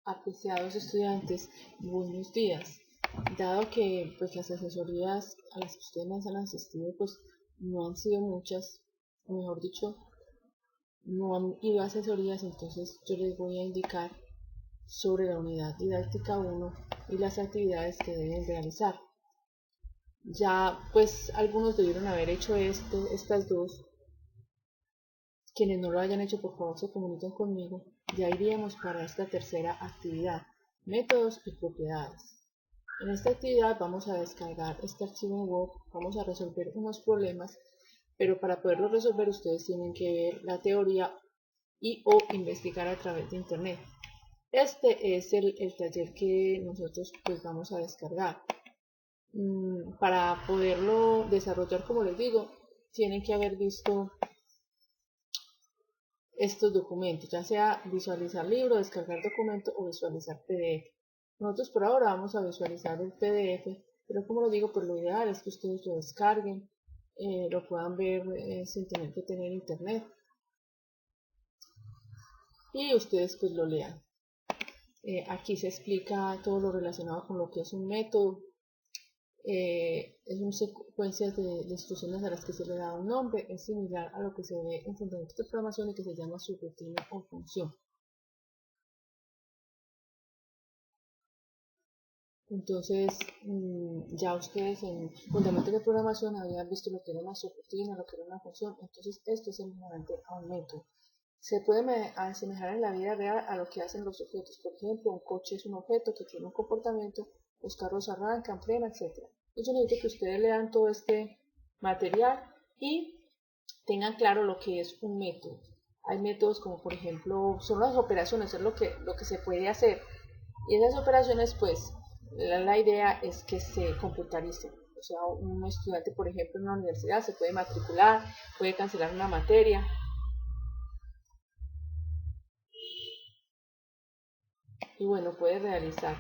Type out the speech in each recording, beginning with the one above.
Apreciados estudiantes, buenos días. Dado que pues las asesorías a las que ustedes han asistido pues no han sido muchas, o mejor dicho, no han ido a asesorías, entonces yo les voy a indicar sobre la unidad didáctica 1 y las actividades que deben realizar. Ya pues algunos debieron haber hecho estas dos. Quienes no lo hayan hecho, por favor se comuniquen conmigo. Ya iríamos para esta tercera actividad, métodos y propiedades. En esta actividad vamos a descargar este archivo en Word, vamos a resolver unos problemas, pero para poderlo resolver ustedes tienen que ver la teoría y o investigar a través de internet. Este es el taller que nosotros pues vamos a descargar. Para poderlo desarrollar, como les digo, tienen que haber visto estos documentos, ya sea visualizar libro, descargar documento o visualizar PDF. Nosotros por ahora vamos a visualizar el PDF, pero como lo digo, pues lo ideal es que ustedes lo descarguen, lo puedan ver sin tener que tener internet y ustedes pues lo lean. Aquí se explica todo lo relacionado con lo que es un método. Es secuencias de instrucciones a las que se le da un nombre, es similar a lo que se ve en fundamentos de programación y que se llama subrutina o función. Entonces, ya ustedes en fundamentos de programación habían visto lo que era una subrutina, lo que era una función, entonces esto es semejante a un método. Se puede asemejar en la vida real a lo que hacen los objetos. Por ejemplo, un coche es un objeto que tiene un comportamiento, los carros arrancan, frenan, etc. Yo necesito que ustedes lean todo este material y tengan claro lo que es un método. Hay métodos como por ejemplo, son las operaciones, es lo que se puede hacer. Y esas operaciones pues la idea es que se computaricen. O sea, un estudiante, por ejemplo, en una universidad se puede matricular, puede cancelar una materia. Y bueno, puede realizar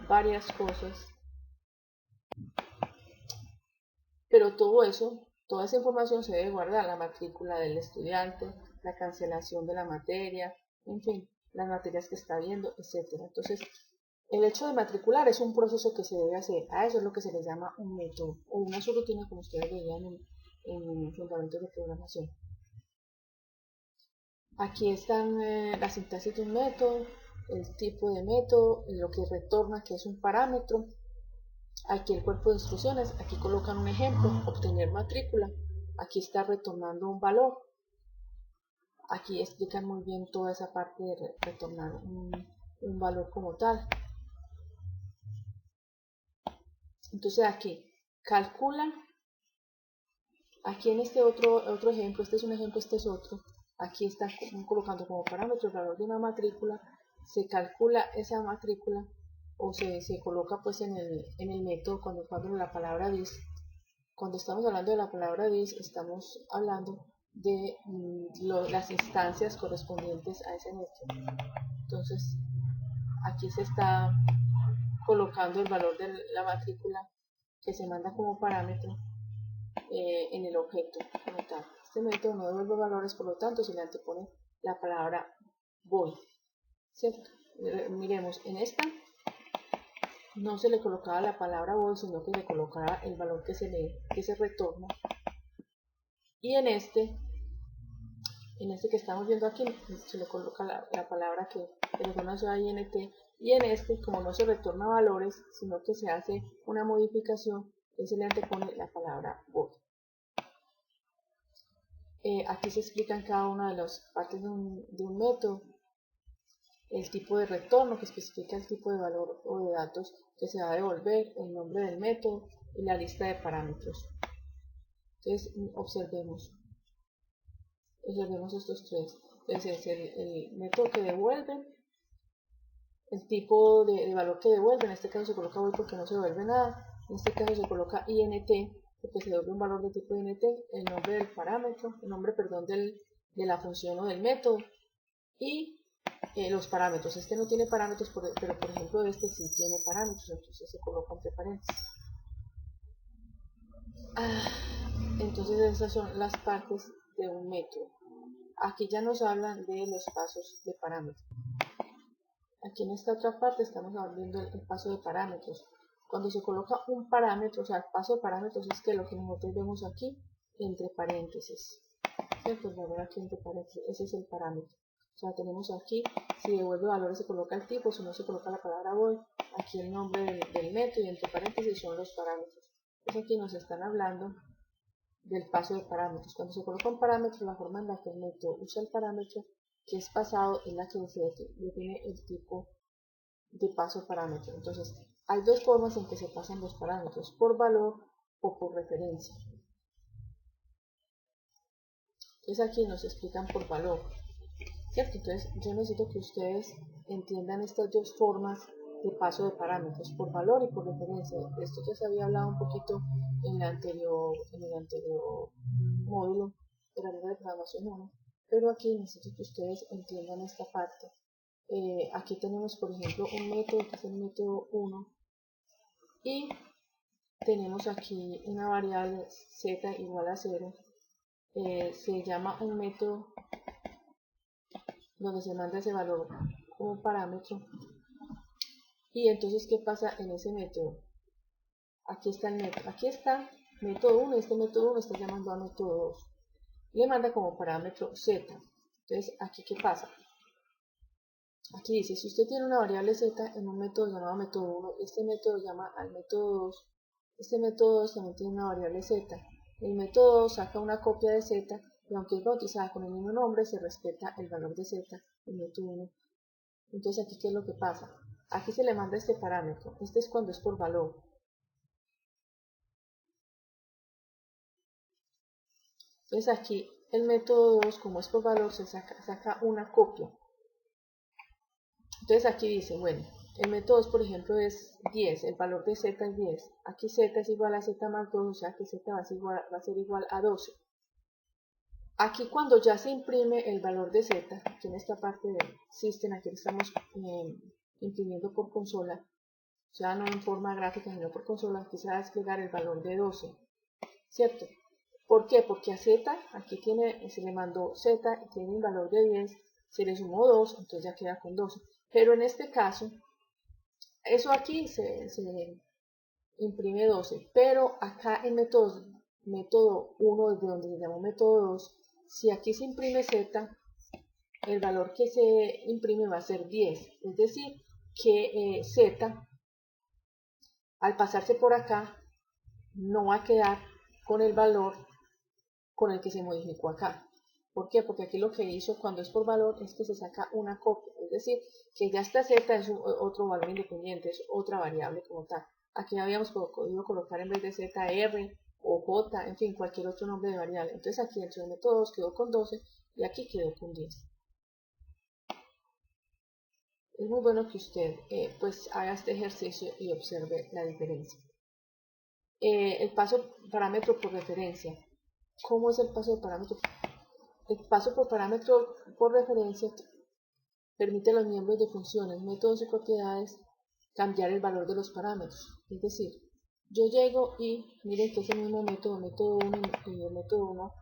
varias cosas. Pero todo eso, toda esa información se debe guardar, la matrícula del estudiante, la cancelación de la materia, en fin, las materias que está viendo, etc. Entonces, el hecho de matricular es un proceso que se debe hacer. A eso es lo que se le llama un método o una subrutina, como ustedes veían en fundamentos de programación. Aquí están la sintaxis de un método, el tipo de método, lo que retorna, que es un parámetro. Aquí el cuerpo de instrucciones, aquí colocan un ejemplo, obtener matrícula. Aquí está retornando un valor. Aquí explican muy bien toda esa parte de retornar un valor como tal. Entonces aquí calculan, aquí en este otro ejemplo, este es un ejemplo, este es otro, aquí están colocando como parámetro el valor de una matrícula, se calcula esa matrícula o se coloca pues en el método cuando la palabra dis. Cuando estamos hablando de la palabra dis, estamos hablando de las instancias correspondientes a ese método. Entonces aquí se está colocando el valor de la matrícula que se manda como parámetro en el objeto como tal. Este método no devuelve valores, por lo tanto se le antepone la palabra voy, ¿cierto? Miremos, en esta no se le colocaba la palabra voy, sino que le colocaba el valor que se retorna. Y en este que estamos viendo aquí se le coloca la palabra que retorna su int, y en este, como no se retorna valores, sino que se hace una modificación, se le antepone la palabra void. Aquí se explican cada una de las partes de un método, el tipo de retorno que especifica el tipo de valor o de datos que se va a devolver, el nombre del método y la lista de parámetros. Entonces observemos estos tres. Entonces el método que devuelve, el tipo de valor que devuelve, en este caso se coloca void porque no se devuelve nada, en este caso se coloca int porque se devuelve un valor de tipo int, el nombre del parámetro, el nombre, perdón, de la función o del método, y los parámetros. Este no tiene parámetros, pero por ejemplo este sí tiene parámetros, entonces se coloca entre paréntesis. Entonces esas son las partes de un método. Aquí ya nos hablan de los pasos de parámetros. Aquí en esta otra parte estamos viendo el paso de parámetros. Cuando se coloca un parámetro, o sea, el paso de parámetros es que lo que nosotros vemos aquí entre paréntesis. ¿Cierto? El valor aquí entre paréntesis, ese es el parámetro. O sea, tenemos aquí, si devuelve valores se coloca el tipo, si no se coloca la palabra void, aquí el nombre del método y entre paréntesis son los parámetros. Entonces aquí nos están hablando del paso de parámetros. Cuando se coloca un parámetro, la forma en la que el método usa el parámetro que es pasado es la que se define el tipo de paso de parámetro. Entonces, hay dos formas en que se pasan los parámetros, por valor o por referencia. Entonces aquí nos explican por valor, ¿cierto? Entonces yo necesito que ustedes entiendan estas dos formas de paso de parámetros, por valor y por referencia. Esto ya se había hablado un poquito en el anterior módulo de la lengua de programación 1, pero aquí necesito que ustedes entiendan esta parte. Aquí tenemos, por ejemplo, un método que es el método 1 y tenemos aquí una variable z igual a 0. Se llama un método donde se manda ese valor como parámetro. Y entonces, ¿qué pasa en ese método? Aquí está el método, aquí está método 1, este método 1 está llamando a método 2. Le manda como parámetro z. Entonces, ¿aquí qué pasa? Aquí dice, si usted tiene una variable z en un método llamado método 1, este método llama al método 2, este método 2 también tiene una variable z. El método 2 saca una copia de z y aunque es bautizada con el mismo nombre, se respeta el valor de z del método 1. Entonces, ¿aquí qué es lo que pasa? Aquí se le manda este parámetro. Este es cuando es por valor. Entonces, aquí el método 2, como es por valor, se saca una copia. Entonces, aquí dice, bueno, el método 2, por ejemplo, es 10. El valor de z es 10. Aquí z es igual a z más 2, o sea que z va a ser igual a 12. Aquí cuando ya se imprime el valor de z, aquí en esta parte de System, aquí lo estamos imprimiendo por consola, ya no en forma gráfica, sino por consola, aquí se va a desplegar el valor de 12, ¿cierto? ¿Por qué? Porque a z, aquí se le mandó z, tiene un valor de 10, se le sumó 2, entonces ya queda con 12. Pero en este caso, eso aquí se imprime 12, pero acá en método 1, desde donde se llamó método 2, si aquí se imprime z, el valor que se imprime va a ser 10, es decir, que z, al pasarse por acá, no va a quedar con el valor con el que se modificó acá. ¿Por qué? Porque aquí lo que hizo cuando es por valor es que se saca una copia, es decir, que ya esta z es otro valor independiente, es otra variable como tal. Aquí habíamos podido colocar en vez de z, r o j, en fin, cualquier otro nombre de variable. Entonces aquí el de método 2 quedó con 12 y aquí quedó con 10. Es muy bueno que usted pues haga este ejercicio y observe la diferencia. El paso parámetro por referencia. ¿Cómo es el paso de parámetro? El paso por parámetro por referencia permite a los miembros de funciones, métodos y propiedades cambiar el valor de los parámetros. Es decir, yo llego y miren que ese mismo método 1 y el método 1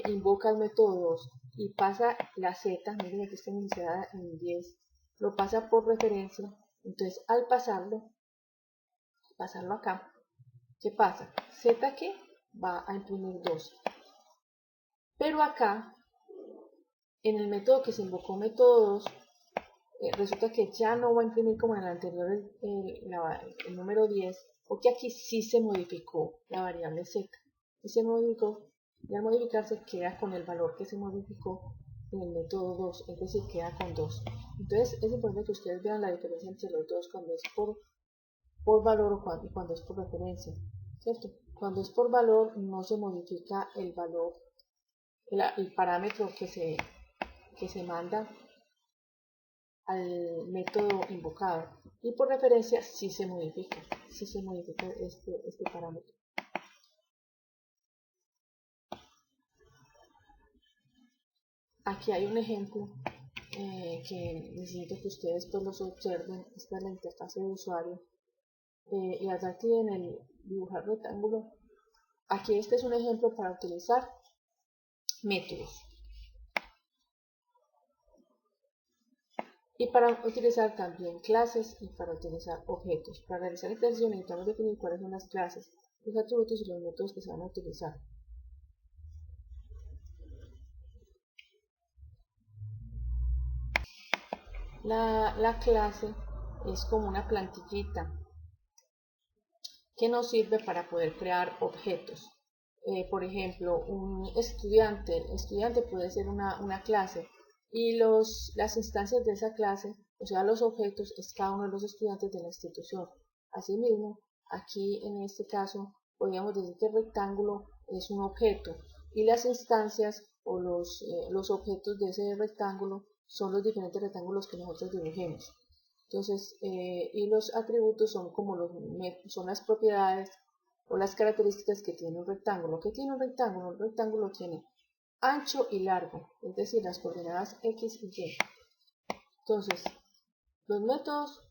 invoca el método 2 y pasa la z, miren que está iniciada en 10, lo pasa por referencia. Entonces al pasarlo acá, ¿qué pasa? Z que va a imprimir 12. Pero acá, en el método que se invocó método 2, resulta que ya no va a imprimir como en el anterior el número 10, porque aquí sí se modificó la variable z. Y se modificó, y al modificarse queda con el valor que se modificó en el método 2, es decir, queda con 2. Entonces es importante que ustedes vean la diferencia entre los dos cuando es por valor o cuando es por referencia, ¿cierto? Cuando es por valor no se modifica el valor, el parámetro que se manda al método invocado, y por referencia sí se modifica este parámetro. Aquí hay un ejemplo que necesito que ustedes pues los observen. Esta es la interfaz de usuario y allá tienen el dibujar rectángulo. Aquí este es un ejemplo para utilizar métodos. y para utilizar también clases y para utilizar objetos. Para realizar esta sesión necesitamos definir cuáles son las clases, los atributos y los métodos que se van a utilizar. La clase es como una plantillita que nos sirve para poder crear objetos. Por ejemplo, el estudiante puede ser una clase y las instancias de esa clase, o sea, los objetos, es cada uno de los estudiantes de la institución. Asimismo, aquí en este caso, podríamos decir que el rectángulo es un objeto y las instancias o los objetos de ese rectángulo son los diferentes rectángulos que nosotros dibujemos. Entonces, y los atributos son como son las propiedades o las características que tiene un rectángulo. ¿Qué tiene un rectángulo? Un rectángulo tiene ancho y largo, es decir, las coordenadas X y Y. Entonces, los métodos,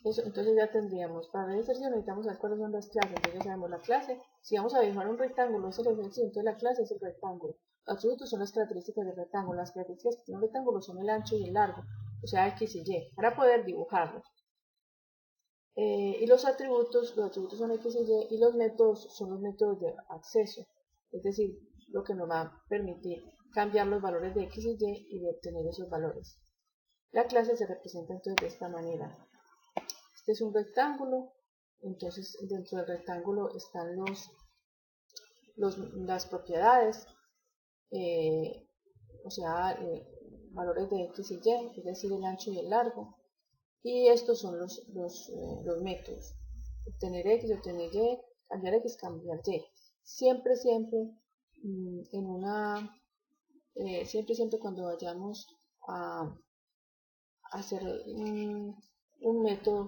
entonces ya tendríamos, para ver ejercicio necesitamos saber cuáles son las clases. Entonces ya sabemos la clase, si vamos a dibujar un rectángulo, es el ejercicio, entonces la clase es el rectángulo. Los atributos son las características del rectángulo, las características que tiene un rectángulo son el ancho y el largo, o sea X y Y, para poder dibujarlo. Y los atributos son X y Y, y los métodos son los métodos de acceso, es decir, lo que nos va a permitir cambiar los valores de X y Y y de obtener esos valores. La clase se representa entonces de esta manera. Este es un rectángulo, entonces dentro del rectángulo están las propiedades, o sea, valores de X y Y, es decir, el ancho y el largo. Y estos son los métodos: obtener X, obtener Y, cambiar X, cambiar Y. Siempre cuando vayamos a hacer un método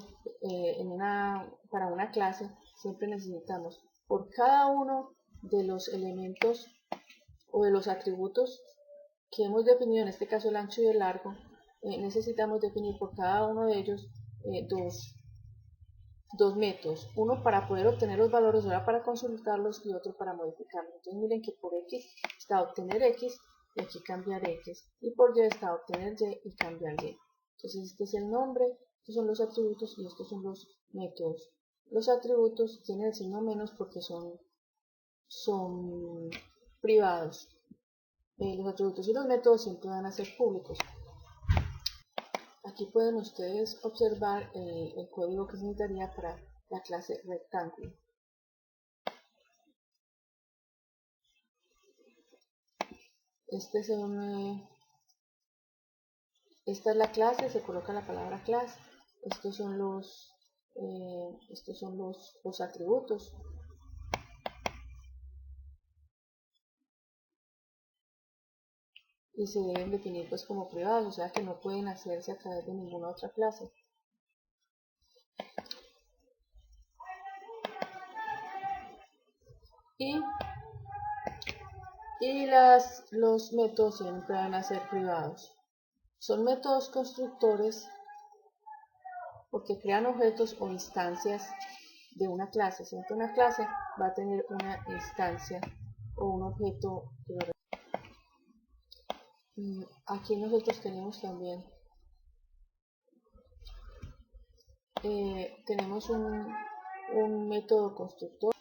para una clase, siempre necesitamos por cada uno de los elementos o de los atributos que hemos definido, en este caso el ancho y el largo, necesitamos definir por cada uno de ellos dos métodos, uno para poder obtener los valores, ahora para consultarlos, y otro para modificarlos. Entonces miren que por X está obtener X y aquí cambiar X, y por Y está obtener Y y cambiar Y. Entonces este es el nombre, estos son los atributos y estos son los métodos. Los atributos tienen el signo menos porque son privados. Los atributos y los métodos siempre van a ser públicos. Aquí pueden ustedes observar el código que se necesitaría para la clase rectángulo. Esta es la clase, se coloca la palabra clase. Estos son los atributos. Y se deben definir pues como privados, o sea que no pueden hacerse a través de ninguna otra clase. Y los métodos siempre van a ser privados. Son métodos constructores porque crean objetos o instancias de una clase. Siempre una clase va a tener una instancia o un objeto que lo aquí nosotros tenemos también tenemos un método constructor.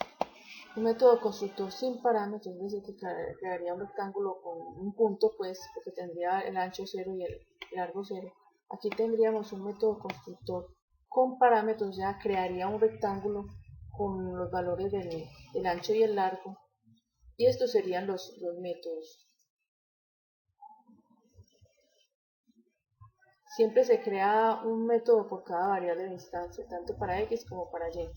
Un método constructor sin parámetros, es decir, que crearía un rectángulo con un punto, pues, porque tendría el ancho 0 y el largo 0. Aquí tendríamos un método constructor con parámetros, ya crearía un rectángulo con los valores del ancho y el largo. Y estos serían los métodos. Siempre se crea un método por cada variable de instancia, tanto para X como para Y.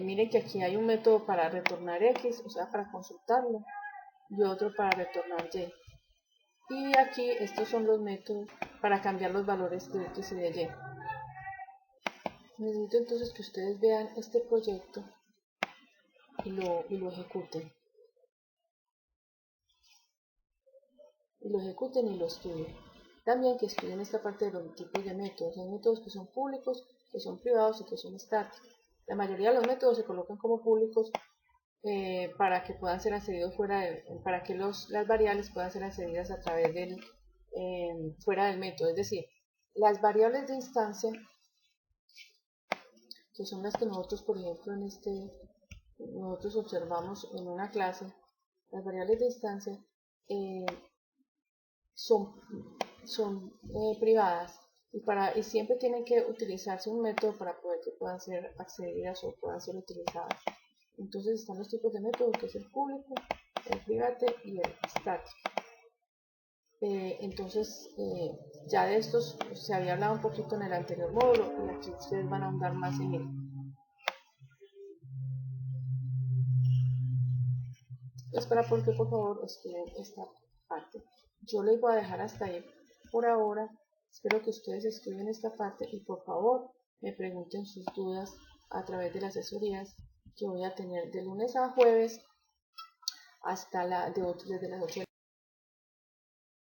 Miren que aquí hay un método para retornar X, o sea, para consultarlo, y otro para retornar Y. Y aquí estos son los métodos para cambiar los valores de X y de Y. Necesito entonces que ustedes vean este proyecto y lo ejecuten. Y lo estudien. También que estudien esta parte de los tipos de métodos. Hay métodos que son públicos, que son privados y que son estáticos. La mayoría de los métodos se colocan como públicos para que puedan ser accedidos para que las variables puedan ser accedidas a través del fuera del método. Es decir, las variables de instancia, que son las que nosotros, por ejemplo, nosotros observamos en una clase, las variables de instancia son privadas y siempre tienen que utilizarse un método para poder que puedan ser accedidas o puedan ser utilizadas. Entonces están los tipos de método, que es el público, el private y el estático. Entonces ya de estos se había hablado un poquito en el anterior módulo y aquí ustedes van a ahondar más en él. Espera porque por favor estudien esta parte. Yo les voy a dejar hasta ahí por ahora. Espero que ustedes estudien esta parte y por favor me pregunten sus dudas a través de las asesorías que voy a tener de lunes a jueves hasta desde las 8 de la